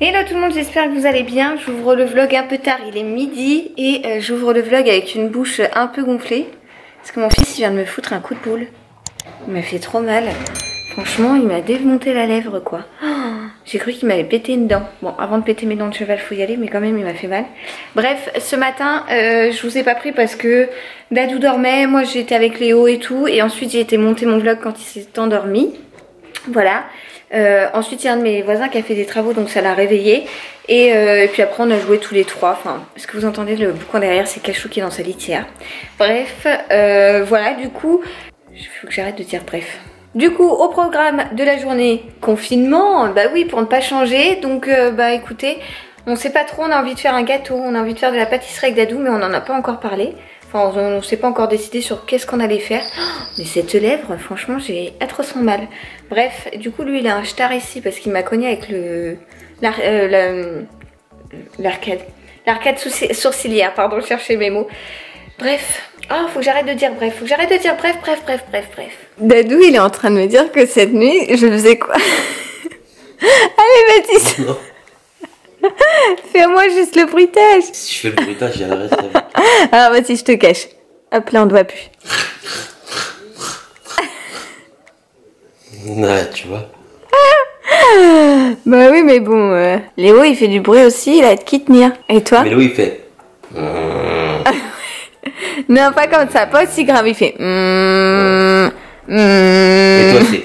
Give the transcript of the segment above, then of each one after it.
Hello tout le monde, j'espère que vous allez bien. J'ouvre le vlog un peu tard, il est midi et j'ouvre le vlog avec une bouche un peu gonflée. Parce que mon fils il vient de me foutre un coup de boule. Il m'a fait trop mal. Franchement, il m'a démonté la lèvre quoi. Oh, j'ai cru qu'il m'avait pété une dent. Bon, avant de péter mes dents de cheval, faut y aller, mais quand même il m'a fait mal. Bref, ce matin, je vous ai pas pris parce que Dadou dormait, moi j'étais avec Léo et tout. Et ensuite j'ai été monter mon vlog quand il s'est endormi. Voilà. Ensuite il y a un de mes voisins qui a fait des travaux donc ça l'a réveillé et puis après on a joué tous les trois. Enfin, ce que vous entendez le boucan derrière, c'est Cachou qui est dans sa litière. Bref, voilà, du coup il faut que j'arrête de dire bref. Du coup au programme de la journée, confinement, bah oui, pour ne pas changer. Donc bah écoutez, on sait pas trop, on a envie de faire un gâteau, on a envie de faire de la pâtisserie avec Dadou, mais on n'en a pas encore parlé. Enfin, on ne s'est pas encore décidé sur qu'est-ce qu'on allait faire. Oh, mais cette lèvre, franchement, j'ai atrocement mal. Bref, du coup, lui, il a un star ici parce qu'il m'a cogné avec l'arcade sourcilière. Pardon, je cherchais mes mots. Bref. Oh, faut que j'arrête de dire bref. Faut que j'arrête de dire bref. Dadou, il est en train de me dire que cette nuit, je faisais quoi? Allez, Baptiste. Fais-moi juste le bruitage. Si je fais le bruitage, il y a le reste avec. Alors vas-y, je te cache. Hop là, on ne voit plus. Ouais, tu vois. Bah oui, mais bon, Léo il fait du bruit aussi, il a de qui tenir. Et toi? Mais Léo il fait. Non, pas comme ça, pas aussi grave, il fait. Et toi c'est.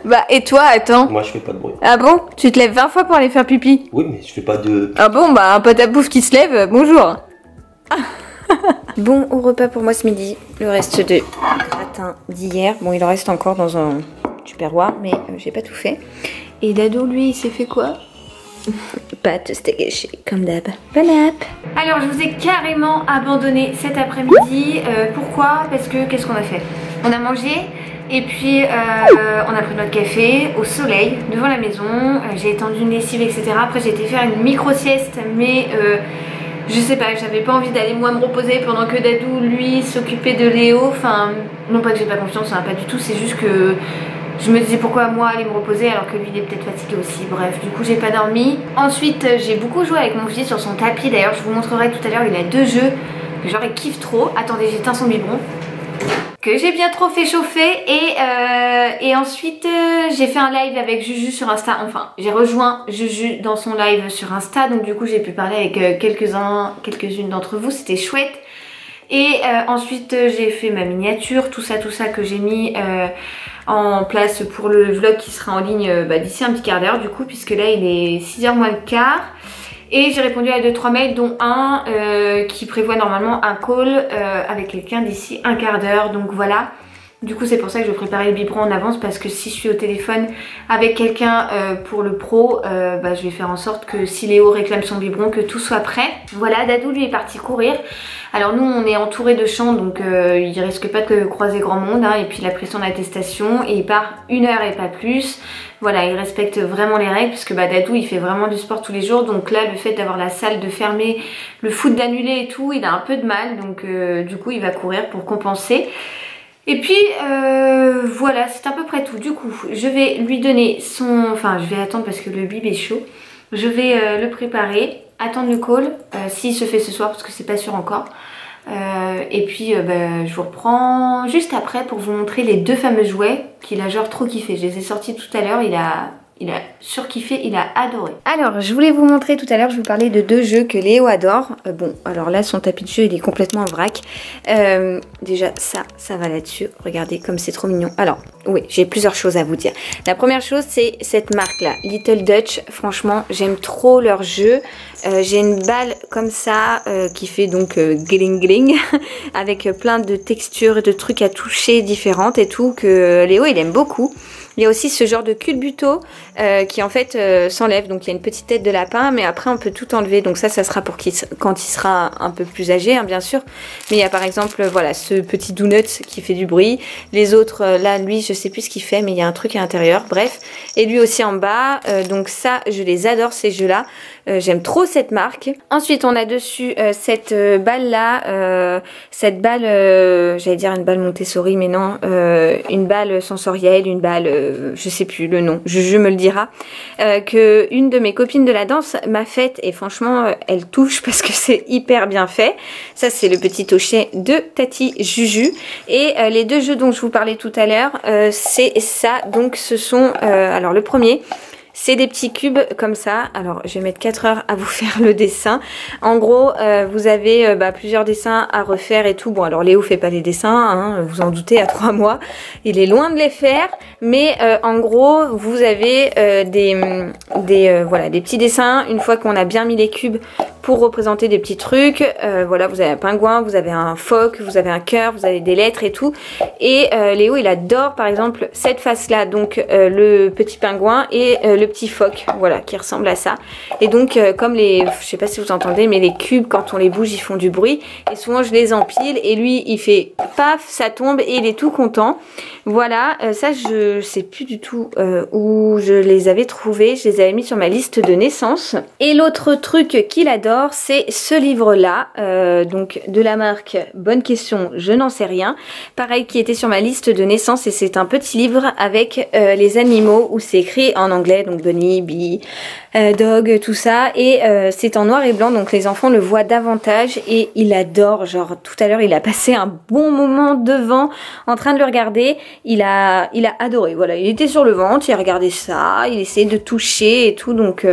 Bah et toi, attends. Moi je fais pas de bruit. Ah bon? Tu te lèves 20 fois pour aller faire pipi? Oui, mais je fais pas de. Ah bon, bah un pote à bouffe qui se lève, bonjour. Bon, au repas pour moi ce midi, le reste de gratin d'hier. Bon, il en reste encore dans un tupperware, mais j'ai pas tout fait. Et Dadou, lui, il s'est fait quoi? Pâte steak haché, comme d'hab. Bon app. Alors, je vous ai carrément abandonné cet après-midi. Pourquoi? Parce que, qu'est-ce qu'on a fait? On a mangé. Et puis on a pris notre café au soleil devant la maison, j'ai étendu une lessive etc. Après j'ai été faire une micro sieste mais je sais pas, j'avais pas envie d'aller moi me reposer pendant que Dadou lui s'occupait de Léo. Enfin non pas que j'ai pas confiance, hein, pas du tout, c'est juste que je me disais pourquoi moi aller me reposer alors que lui il est peut-être fatigué aussi. Bref, du coup j'ai pas dormi. Ensuite j'ai beaucoup joué avec mon fils sur son tapis, d'ailleurs je vous montrerai tout à l'heure, il a deux jeux que genre il kiffe trop. Attendez, j'éteins son biberon que j'ai bien trop fait chauffer et ensuite j'ai fait un live avec Juju sur Insta. Enfin j'ai rejoint Juju dans son live sur Insta, donc du coup j'ai pu parler avec quelques-unes d'entre vous, c'était chouette. Et ensuite j'ai fait ma miniature, tout ça que j'ai mis en place pour le vlog qui sera en ligne d'ici un petit quart d'heure du coup, puisque là il est 6h moins le quart. Et j'ai répondu à 2-3 mails dont un qui prévoit normalement un call avec quelqu'un d'ici un quart d'heure. Donc voilà, du coup c'est pour ça que je préparais le biberon en avance, parce que si je suis au téléphone avec quelqu'un pour le pro, je vais faire en sorte que si Léo réclame son biberon, que tout soit prêt. Voilà, Dadou lui est parti courir. Alors nous on est entouré de champs, donc il risque pas de croiser grand monde, hein, et puis la pression d'attestation, et il part 1 heure et pas plus. Voilà, il respecte vraiment les règles, puisque Dadou il fait vraiment du sport tous les jours, donc là le fait d'avoir la salle de fermer, le foot d'annuler et tout, il a un peu de mal, donc du coup il va courir pour compenser. Et puis voilà, c'est à peu près tout. Du coup je vais lui donner son... Enfin je vais attendre parce que le bib est chaud. Je vais le préparer, attendre le call, s'il se fait ce soir parce que c'est pas sûr encore. Et puis je vous reprends juste après pour vous montrer les deux fameux jouets qu'il a genre trop kiffé. Je les ai sortis tout à l'heure, il a surkiffé, il a adoré. Alors je voulais vous montrer tout à l'heure, je vous parlais de deux jeux que Léo adore. Bon alors là son tapis de jeu il est complètement en vrac. Déjà ça va là-dessus, regardez comme c'est trop mignon. Alors oui, j'ai plusieurs choses à vous dire. La première chose c'est cette marque là, Little Dutch. Franchement j'aime trop leur jeu. J'ai une balle comme ça qui fait donc gling gling avec plein de textures et de trucs à toucher différentes et tout, que Léo il aime beaucoup. Il y a aussi ce genre de culbuto qui en fait s'enlève, donc il y a une petite tête de lapin, mais après on peut tout enlever, donc ça sera pour quand il sera un peu plus âgé, hein, bien sûr. Mais il y a par exemple voilà ce petit donut qui fait du bruit, les autres là lui je sais plus ce qu'il fait, mais il y a un truc à l'intérieur, bref, et lui aussi en bas, donc ça je les adore ces jeux là. J'aime trop cette marque. Ensuite on a dessus cette balle là, j'allais dire une balle Montessori mais non, une balle sensorielle, une balle je sais plus le nom, Juju me le dira, que une de mes copines de la danse m'a faite et franchement elle touche parce que c'est hyper bien fait. Ça c'est le petit hochet de Tati Juju. Et les deux jeux dont je vous parlais tout à l'heure, c'est ça. Donc ce sont, alors le premier, c'est des petits cubes comme ça. Alors, je vais mettre 4 heures à vous faire le dessin. En gros, vous avez plusieurs dessins à refaire et tout. Bon, alors Léo fait pas les dessins, hein, vous en doutez, à 3 mois. Il est loin de les faire. Mais en gros, vous avez voilà, des petits dessins. Une fois qu'on a bien mis les cubes pour représenter des petits trucs. Voilà, vous avez un pingouin, vous avez un phoque, vous avez un cœur, vous avez des lettres et tout. Et Léo, il adore, par exemple, cette face-là. Donc, le petit pingouin et le petit phoque, voilà, qui ressemble à ça. Et donc comme je sais pas si vous entendez, mais les cubes quand on les bouge ils font du bruit et souvent je les empile et lui il fait paf, ça tombe et il est tout content. Voilà, ça je sais plus du tout où je les avais trouvés, je les avais mis sur ma liste de naissance. Et l'autre truc qu'il adore, c'est ce livre là, donc de la marque Bonne Question, je n'en sais rien, pareil, qui était sur ma liste de naissance. Et c'est un petit livre avec les animaux où c'est écrit en anglais, donc bunny, bee, dog, tout ça. Et c'est en noir et blanc, donc les enfants le voient davantage et il adore. Genre tout à l'heure il a passé un bon moment devant en train de le regarder. Il a adoré. Voilà, il était sur le ventre, il a regardé ça, il essayait de toucher et tout. Donc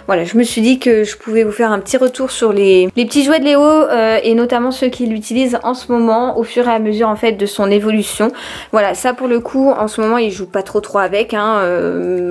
voilà, je me suis dit que je pouvais vous faire un petit retour sur les petits jouets de Léo et notamment ceux qu'il utilise en ce moment au fur et à mesure en fait de son évolution. Voilà, ça pour le coup en ce moment il joue pas trop avec, hein.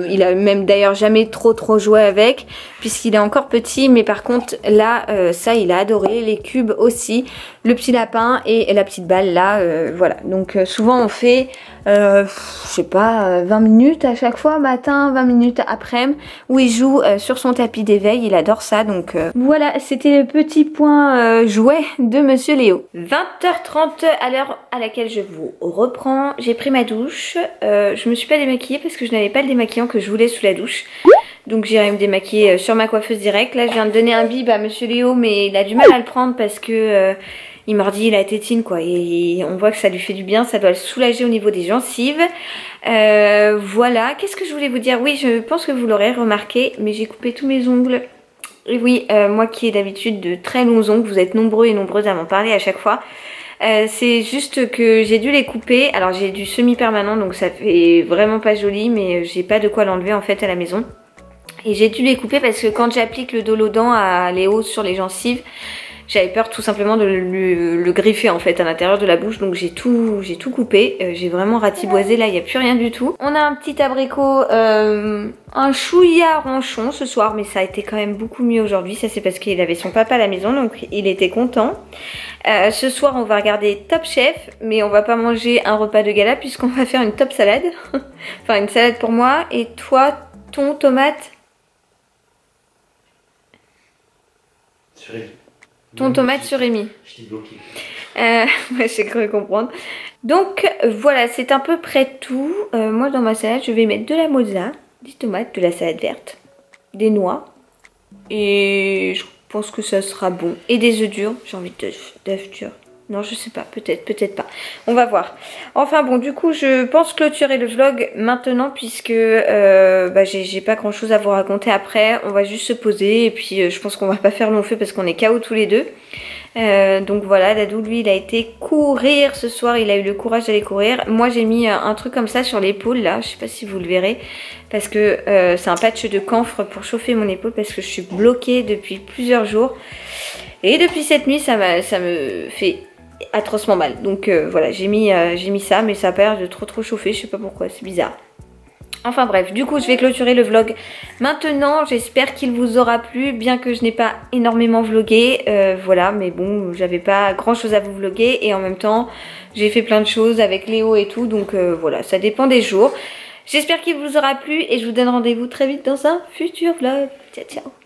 Il a même d'ailleurs jamais trop joué avec puisqu'il est encore petit, mais par contre là ça il a adoré, les cubes aussi, le petit lapin et la petite balle là, voilà. Donc souvent on fait je sais pas 20 minutes à chaque fois, matin, 20 minutes après-midi, où il joue sur son tapis d'éveil, il adore ça. Donc voilà, c'était le petit point jouet de Monsieur Léo. 20h30 à l'heure à laquelle je vous reprends, j'ai pris ma douche, je me suis pas démaquillée parce que je n'avais pas le démaquillant que je voulais sous la douche. Donc j'irai me démaquiller sur ma coiffeuse direct. Là je viens de donner un bib à Monsieur Léo, mais il a du mal à le prendre parce que il mordit la tétine quoi, et on voit que ça lui fait du bien, ça doit le soulager au niveau des gencives. Voilà, qu'est-ce que je voulais vous dire? Oui, je pense que vous l'aurez remarqué, mais j'ai coupé tous mes ongles. Et oui, moi qui ai d'habitude de très longs ongles, vous êtes nombreux et nombreuses à m'en parler à chaque fois. C'est juste que j'ai dû les couper. Alors j'ai du semi-permanent, donc ça fait vraiment pas joli, mais j'ai pas de quoi l'enlever en fait à la maison. Et j'ai dû les couper parce que quand j'applique le Dolodent à Léo sur les gencives, j'avais peur tout simplement de le griffer en fait à l'intérieur de la bouche. Donc j'ai tout coupé, j'ai vraiment ratiboisé, là il n'y a plus rien du tout. On a un petit abricot, un chouïa ronchon ce soir, mais ça a été quand même beaucoup mieux aujourd'hui. Ça c'est parce qu'il avait son papa à la maison, donc il était content. Ce soir on va regarder Top Chef, mais on va pas manger un repas de gala puisqu'on va faire une top salade. Enfin une salade pour moi, et toi, ton tomate ton tomate surimi. Je t'ai bloqué. J'ai cru comprendre. Donc voilà, c'est à peu près tout. Moi dans ma salade, je vais mettre de la mozza, des tomates, de la salade verte, des noix. Et je pense que ça sera bon. Et des œufs durs. J'ai envie d'œufs durs. Non, je sais pas, peut-être pas. On va voir. Enfin bon, du coup, je pense clôturer le vlog maintenant puisque j'ai pas grand chose à vous raconter après. On va juste se poser et puis je pense qu'on va pas faire long feu parce qu'on est KO tous les deux. Donc voilà, Dadou lui il a été courir ce soir, il a eu le courage d'aller courir. Moi j'ai mis un truc comme ça sur l'épaule là, je sais pas si vous le verrez, parce que c'est un patch de camphre pour chauffer mon épaule parce que je suis bloquée depuis plusieurs jours. Et depuis cette nuit ça me fait atrocement mal. Donc voilà, j'ai mis ça, mais ça a pas l'air de trop chauffer, je sais pas pourquoi, c'est bizarre. Enfin bref, du coup je vais clôturer le vlog maintenant. J'espère qu'il vous aura plu, bien que je n'ai pas énormément vlogué. Voilà, mais bon, j'avais pas grand chose à vous vloguer. Et en même temps, j'ai fait plein de choses avec Léo et tout. Donc voilà, ça dépend des jours. J'espère qu'il vous aura plu et je vous donne rendez-vous très vite dans un futur vlog. Ciao, ciao.